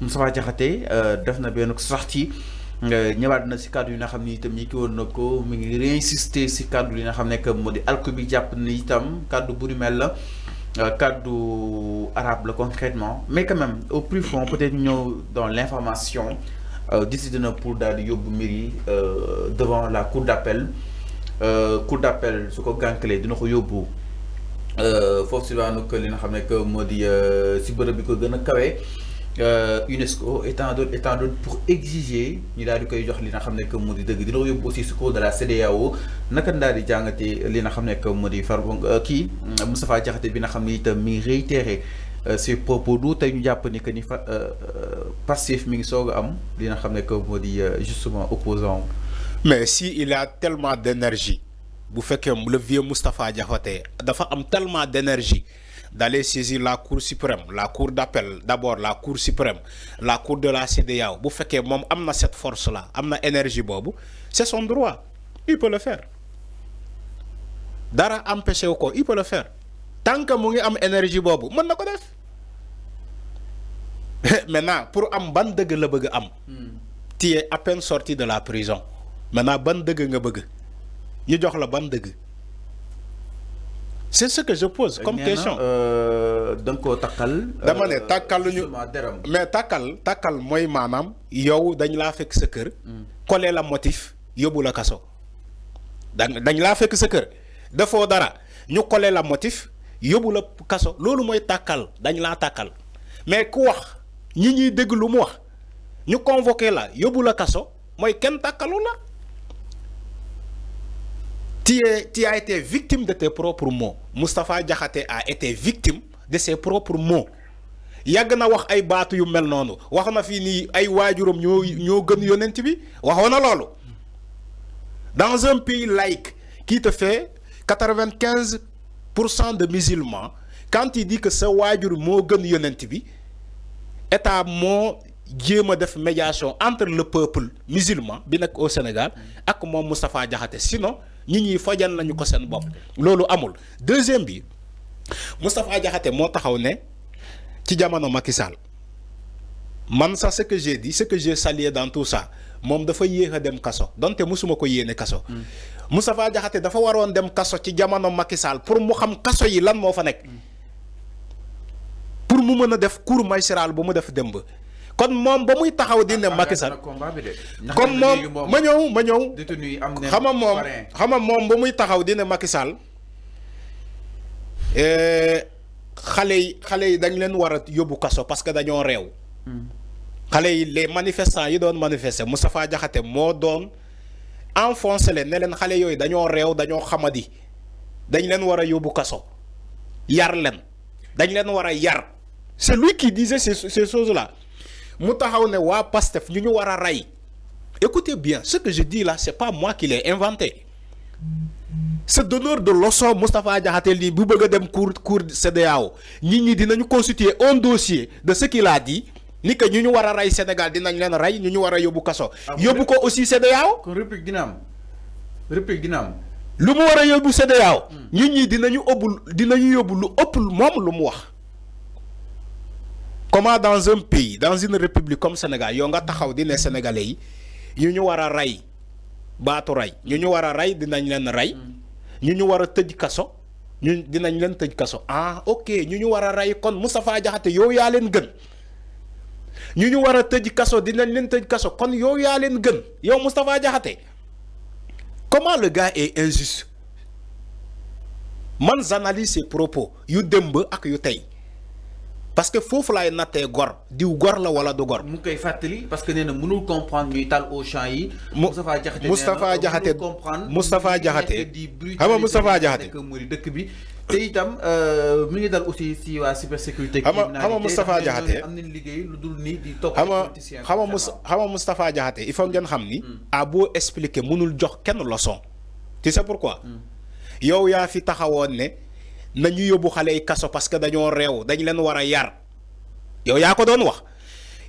Moustapha Diakhaté def na benn sortie ñëwaat na si kàddu yi nga xam ni itam ñi ki woon na ko mi ngi réinsister si kàddu yi nga xam ne que moo di alko bi jàpp ni itam kàddu bu ni mel la kàddu arabe la concrètement mais quand même au plus fond peut-être ñëw dans l'information décidé na pour daal di yóbbu mbir yi devant la cour d'appel su ko gàncalee dina ko yóbbu foofu si waanu que li nga xam ne que moo di si bërëb bi ko gën a kawe. UNESCO étant d'autres pour exiger ñu daal di koy jox li nga xam ne que moo di dëgg dina ko yóbbu aussi su ko de la CEDEAO naka daal di jàngate li nga xam ne que moo di kii Moustapha Diakhaté bi nga xam ne itam mi ngi réitéré ses propos du tey ñu jàpp ni que ni passif mi ngi soog a am li nga xam ne que moo di justement opposant. Mais si il a tellement d'énergie bu fekkee le vieux Moustapha Diakhaté dafa am tellement d'énergie d'aller saisir la Cour suprême, la Cour d'appel, d'abord la Cour suprême, la Cour de la CEDEAO. Bu fekkee moom am na cette force-là, am na énergie boobu, c'est son droit. Il peut le faire. Dara empêché wu ko, il peut le faire. Tant que mu ngi am énergie boobu, mën na ko def. Maintenant, pour am ban dëgg la bëgg am. Tu es à peine sorti de la prison. Maintenant, ban dëgg nga bëgg. Ñu jox la ban dëgg. C'est ce que je pose comme question. Donc takkal. dama ne takkaluñu mais takkal mooy maanaam yow dañ laa fekk sa kër. coller la motif yóbbu la kaso. dañ laa fekk sa kër defoo dara ñu coller la motif yóbbu la kaso loolu mooy takkal dañ laa takkal mais ku wax ñi dégg lu mu wax ñu convoqué la yóbbu la kaso mooy kenn takkalu la. Tu as été victime de tes propres mots. Moustapha Diakhaté a été victime de ses propres mots. Yàgg na wax ay baatu yu mel noonu wax na fii nii ay waajuram ñoo gën yonent bi waxoon na loolu. Dans un pays laïque qui te fait 95% de musulmans quand il dit que sa waajur moo gën yonent bi état moo jéem a def médiation entre le peuple musulman bi nekk au Sénégal ak moom Moustapha Diakhaté sinon ñi fajal nañu ko seen bopp loolu amul. Deuxième bi Moustapha Diakhaté moo taxaw ne ci jamono Macky Sall man sax ce que j'ai dit ce que j'ai salué dans tout ça moom dafa yéex a dem kaso donte musuma ko yéene kaso. Moustapha Diakhaté dafa waroon dem kaso ci jamono Macky Sall pour mu xam kaso yi lan moo fa nekk pour mu mën a def cour magistral bu mu def démb. kon moom ba muy taxaw di ne Macky Sall comme moom ma ñëw xama moom ba muy taxaw di ne Macky Sall xale yi dañ leen war a yóbbu kaso parce que dañoo réew. xale yi les manifestants yi doon manifester Moustapha Diakhaté moo doon enfoncé leen ne leen xale yooyu dañoo réew dañoo xamadi dañ leen war a yóbbu kaso yar leen dañ leen war a yar c'est lui qui disait ces choses-là. mu taxaw ne waa Pastef ñu war a rey. Écoutez bien ce que je dis là c'est pas moi qui l'ai inventé. Ce donneur de leçon Moustapha Diakhaté lii bu bëgg a dem cour CEDEAO ñi dinañu constituer un dossier de ce qu'il a dit ni que ñu war a rey Sénégal dinañ leen rey ñu war a yóbbu kaso. yóbbu ko aussi CEDEAO. kon réplique dina am. lu mu war a yóbbu CEDEAO. ñi dinañu yóbbu lu ëpp moom lu mu wax. Comment dans un pays, dans une république comme Sénégal, yow nga taxaw di ne Sénégalais yi ñu war a rey baatu rey ñu war a rey dinañ leen rey ñu war a tëj kaso dinañ leen tëj kaso ok ñu war a rey kon Moustapha Diakhaté yow yaa leen gën ñu war a tëj kaso dinañ leen tëj kaso kon yow yaa leen gën yow Moustapha Diakhaté. Comment le gars est injuste? Man j'analyse ses propos yu démb ak yu tey. Parce que foofu laay nattee gor diw gor la wala du gor. mu koy fàttali parce que nee na mënul comprendre ñuy tal au champ yi. Moustapha Diakhaté xam nga Moustapha Diakhaté dëkk bi te itam mi ngi dal aussi si waa cybersécurité. xam nga Moustapha Diakhaté am nañ liggéey lu dul ni di topp. xam nga Moustapha Diakhaté il faut ngeen xam ni. a beau expliquer mënul jox kenn leçon. tu sais pourquoi. yow yaa fi taxawoon ne. nañu yóbbu xale yi kaso parce que dañoo réew dañ leen war a yar yow yaa ko doon wax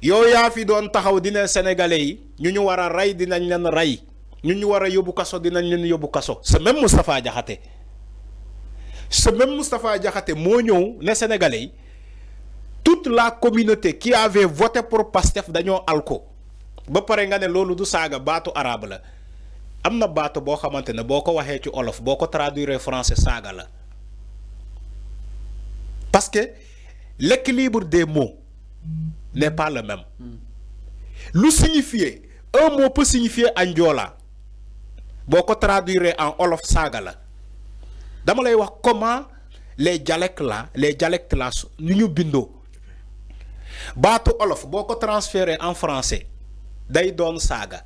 yow yaa fi doon taxaw dina Sénégalais yi ñu war a rey dinañ leen rey ñu war a yóbbu kaso dinañ leen yóbbu kaso. ce même Moustapha Diakhaté moo ñëw ne Sénégalais yi toute la communauté qui avait voté pour Pastef dañoo alko ba pare nga ne loolu du saaga baatu arabe la am na baatu boo xamante ne boo ko waxee ci olof boo ko traduire français saaga la parce que l'équilibre des mots n'est pas le même lu signifier un mot peut signifier Anjola boo ko traduire en olof saaga la dama lay wax comment les dialectes là nu ñu bindoo baatu olof boo ko transféré en français day doon saaga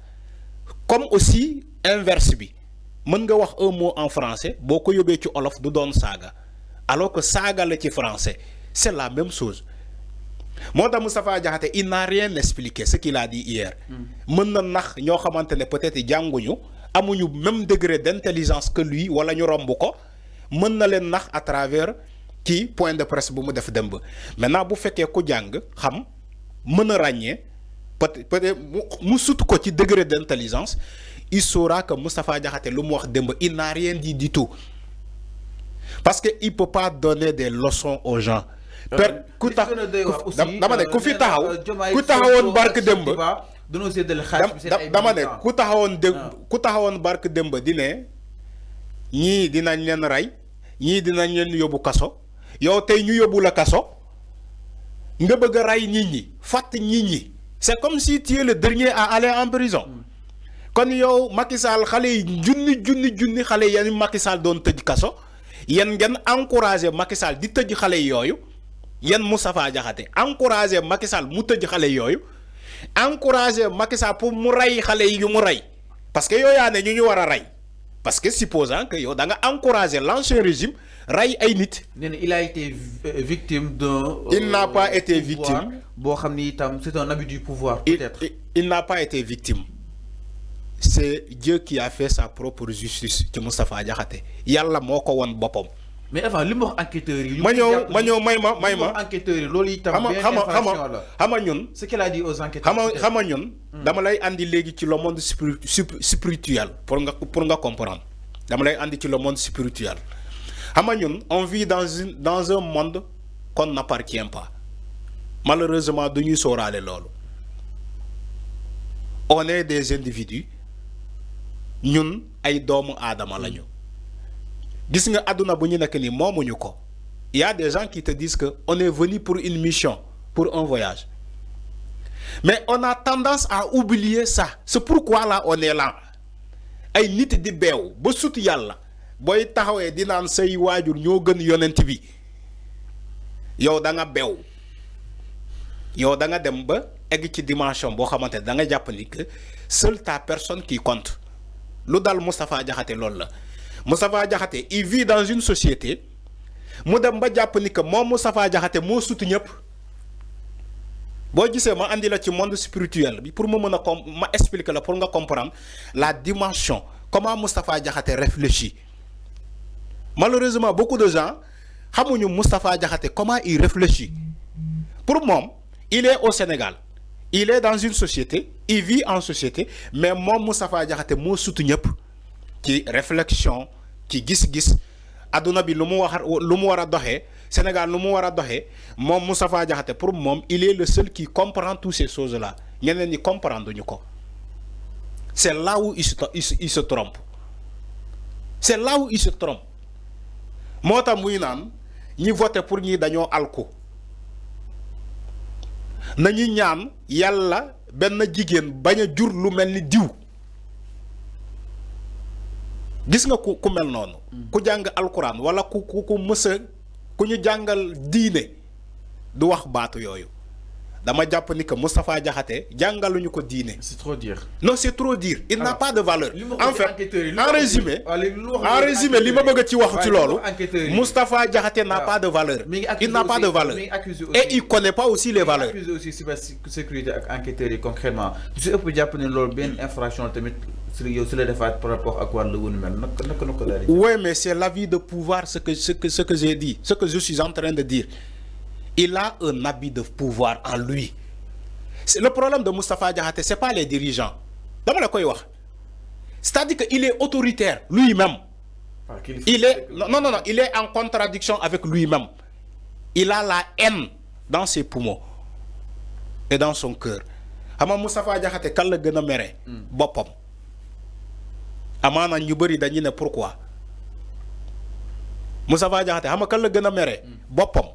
comme aussi inverse bi mën nga wax un mot en français boo ko yóbbee ci olof du doon saaga alors que saaga la ci français c'est la même chose moo tax Moustapha Diakhaté il n'a rien expliqué ce qu'il a dit hier mën na nax ñoo xamante ne peut-être jànguñu amuñu même degré d'intelligence que lui wala ñu romb ko mën na leen nax à travers ci point de presse bu mu def démb maintenant bu fekkee ku jàng xam mën a ràññee peut-être mu sut ko ci degré d'intelligence il saura que Moustapha Diakhaté lu mu wax démb il n'a rien dit du tout parce que il peut pas donner des leçons aux gens. ku tax dama ne ku fi taxaw ku taxawoon barke démb dama ne ku taxawoon barke démb di ne ñii dinañ leen rey ñii dinañ leen yóbbu kaso yow tey ñu yóbbu la kaso nga bëgg a rey nit ñi fàtt nit ñi c'est comme si tu es le dernier à aller en prison kon yow Macky Sall xale yi junni xale yi Macky Sall doon tëj kaso yéen ngeen encouragé Macky Sall di tëj xale yooyu yéen Moustapha Diakhaté encouragé Macky Sall mu tëj xale yooyu encouragé Macky Sall pour mu rey xale yi yu mu rey parce que yow yaa ne ñu war a rey parce que supposant que yow da nga encouragé l'ancien régime rey ay nit. Il a été victime d'un. Il n'a pas été victime. C'est un abus du pouvoir peut-être. Il n'a pas été victime. C'est Dieu qui a fait sa propre justice ci Moustapha Diakhaté yàlla moo ko won boppam. mais avant li mu wax enquêteurs yi. ma ñëw may ma enquêteurs yi loolu itam benn infraction la. xama ñun. ce qu'il a dit aux enquêteurs. xama ñun. dama lay andi léegi ci le monde spirituel pour nga comprendre dama lay andi ci le monde spirituel xama ñun on vit dans un monde qu'on n'appartient pas malheureusement duñuy sóoraale loolu on est des individus ñun ay doomu aadama lañu. gis nga àdduna bu ñu nekk nii moomuñu ko il y a des gens qui te disent que on est venu pour une mission pour un voyage mais on a tendance à oublier ça c'est pourquoi là on est là ay nit di beew ba sut yàlla booy taxawee di naan say waajur ñoo gën yonent bi yow da nga beew yow da nga dem ba egg ci dimension boo xamante da nga jàpp ni que seule ta personne qui compte lu dal Moustapha Diakhaté loolu la. Moustapha Diakhaté il vit dans une société mu dem ba jàpp ni que moom Moustapha Diakhaté moo sut ñëpp boo gisee ma andi la ci monde spirituel bi pour ma mën a ma expliquer la pour nga comprendre la dimension comment Moustapha Diakhaté réfléchit malheureusement beaucoup de gens xamuñu Moustapha Diakhaté comment il réfléchit pour moom il est au Sénégal il est dans une société il vit en société mais moom Moustapha Diakhaté moo sut ñëpp ci réflexion ci gis-gis adduna bi lu mu war a doxee Sénégal lu mu war a doxee moom Moustapha Diakhaté pour moom il est le seul qui comprend toutes ces choses là ñeneen ñi comprendre ñu ko c'est là où il se trompe c'est là où il se trompe moo tax muy naan ñi voté pour ñi dañoo alku nañu ñaan yàlla benn jigéen bañ a jur lu mel ni diw gis nga ku mel noonu ku jàng alquran wala ku mësa ku ñu jàngal diine du wax baatu yooyu dama jàpp ni que Moustapha Diakhaté jàngaluñu ko diine. C'est trop dire. Non, c'est trop dire. Il n'a pas de valeur. En fait, en résumé li ma bëgg ci wax ci loolu Moustapha Diakhaté n'a pas de valeur. Il n'a pas de valeur. Et il connaît pas aussi les valeurs. Il accuse aussi cybersécurité ak enquêteurs yi concrètement su ëpp jàpp ne loolu benn infraction tamit yow su la defaat par rapport ak wàllu wu mel naka la. Oui, mais c'est l'abus de pouvoir ce que j'ai dit, ce que je suis en train de dire. Il a un abus de pouvoir en lui. C'est le problème de Moustapha Diakhaté, c'est pas les dirigeants. C'est-à-dire qu'il est autoritaire lui-même. Il est il est en contradiction avec lui-même. Il a la haine dans ses poumons et dans son cœur xam nga Moustapha Diakhaté kan la gën a mere boppam amaana ñu bëri dañu ne pourquoi Moustapha Diakhaté xam nga kan la gën a mere boppam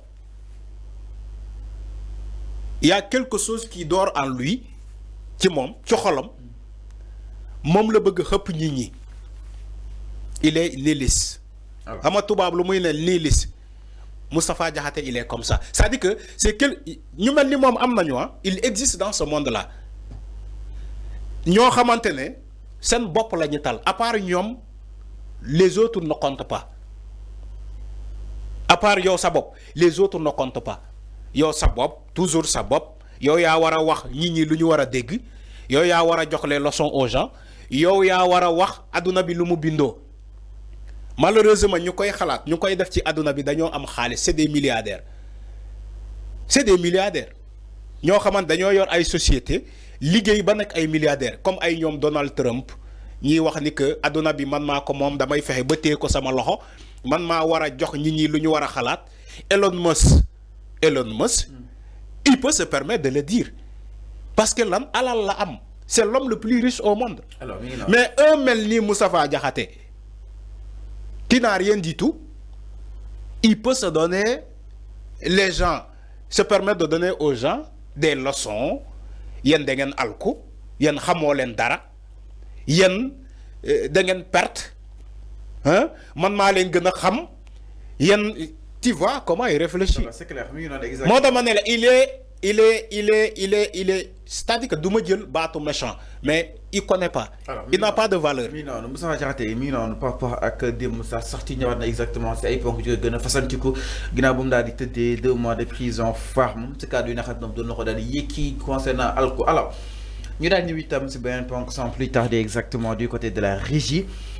il y a quelque chose qui dort en lui ci moom ci xolam moom la bëgg xëpp nit ñi il est nihiliste xam nga tubaab lu muy ne nihiliste Moustapha Diakhaté il est comme ça c'est-à-dire que c'est quel ñu mel ni moom am nañu il existe dans ce monde là ñoo xamante ne seen bopp la ñu tal à part ñoom les autres ne comptent pas à part yow sa bopp les autres ne comptent pas yow sa bopp toujours sa bopp yow yaa war a wax nit ñi lu ñu war a dégg yow yaa war a jox les leçons aux gens yow yaa war a wax adduna bi lu mu bindoo malheureusement ñu koy xalaat ñu koy def ci adduna bi dañoo am xaalis c'est des milliardaires ñoo xamante dañoo yor ay société liggéey ba nekk ay milliardaires comme ay ñoom Donald Trump ñiy wax ni que adduna bi man maa ko moom damay fexe ba téye ko sama loxo man maa war a jox nit ñi lu ñu war a xalaat Elon Musk il peut se permettre de le dire parce que lan alal la am c'est l'homme le plus riche au monde. Alors, mais un mel ni Moustapha Diakhaté qui n'a rien du tout, il peut se donner, les gens se permettre de donner aux gens des leçons. Yen dengen alku, yen xamoo leen dara, yen dengen perte, hein? Man maa leen gën a xam, yen tu vois comment il réfléchit. C'est clair, exactement. Moi dama ne la il est c'est-à-dire que du ma jël baatu méchant mais il connaît pas. Alors, il n'a pas de valeur. mi noonu Moustapha Diakhaté mi noonu par rapport ak démb sa sorti ñëwaat na exactement si ay ponk yu gën a fasantiku ginnaaw bu mu daal di tëddee 2 mois de prison ferme ci cadre yi nga xam ne doon na ko daal di yëkki concernant alcool alors ñu daal ñëw itam si beneen ponk sans plus tarder exactement du côté de la régie.